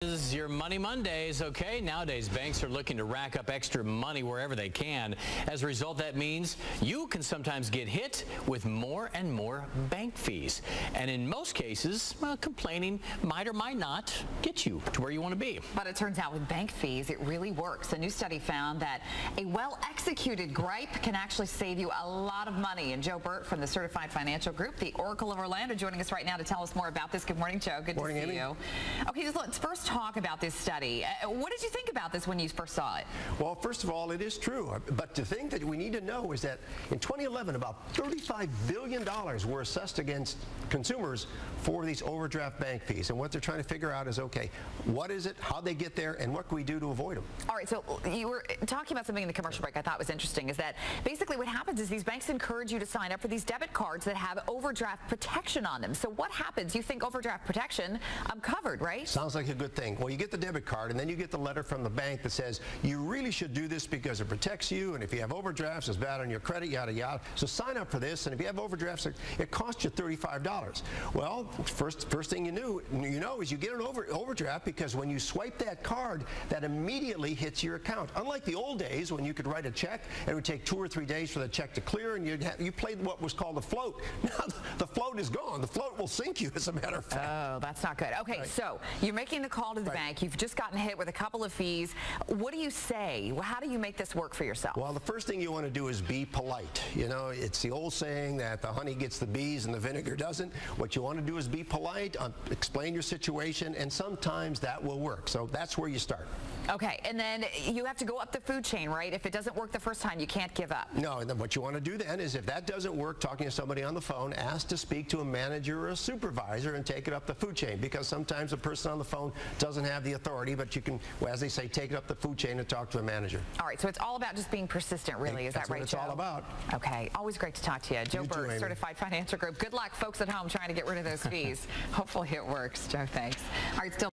Your Money Mondays. Okay, nowadays banks are looking to rack up extra money wherever they can. As a result, that means you can sometimes get hit with more and more bank fees. And in most cases, complaining might or might not get you to where you want to be. But it turns out with bank fees, it really works. A new study found that a well-executed gripe can actually save you a lot of money. And Joe Burt from the Certified Financial Group, the Oracle of Orlando, joining us right now to tell us more about this. Good morning, Joe. Good to see you. Okay, just let's first talk about this study. What did you think about this when you first saw it? Well, first of all, it is true. But the thing that we need to know is that in 2011, about $35 billion were assessed against consumers for these overdraft bank fees. And what they're trying to figure out is, okay, what is it, how they get there, and what can we do to avoid them? All right, so you were talking about something in the commercial break I thought was interesting, is that basically what happens is these banks encourage you to sign up for these debit cards that have overdraft protection on them. So what happens? You think overdraft protection, I'm covered, right? Sounds like a good thing. Well, you get the debit card, and then you get the letter from the bank that says you really should do this because it protects you, and if you have overdrafts, it's bad on your credit, yada, yada. So sign up for this, and if you have overdrafts, it costs you $35. Well, first thing you know is you get an overdraft because when you swipe that card, that immediately hits your account. Unlike the old days when you could write a check, and it would take 2 or 3 days for the check to clear, and you played what was called a float. Now the float is gone. The float will sink you, as a matter of fact. Oh, that's not good. Okay, right. So you're making the call to the bank. You've just gotten hit with a couple of fees. What do you say? How do you make this work for yourself? Well, the first thing you want to do is be polite. You know, it's the old saying that the honey gets the bees and the vinegar doesn't. What you want to do is be polite, explain your situation, and sometimes that will work. So that's where you start. Okay, and then you have to go up the food chain, right? If it doesn't work the first time, you can't give up. No, and then what you want to do then is if that doesn't work, talking to somebody on the phone, ask to speak to a manager or a supervisor and take it up the food chain, because sometimes a person on the phone doesn't have the authority, but you can, well, as they say, take it up the food chain and talk to a manager. All right, so it's all about just being persistent, really. Is that right, Joe? That's what it's all about. Okay, always great to talk to you. Joe Burt, Certified Financial Group. Good luck, folks at home, trying to get rid of those fees. Hopefully it works. Joe, thanks. All right, still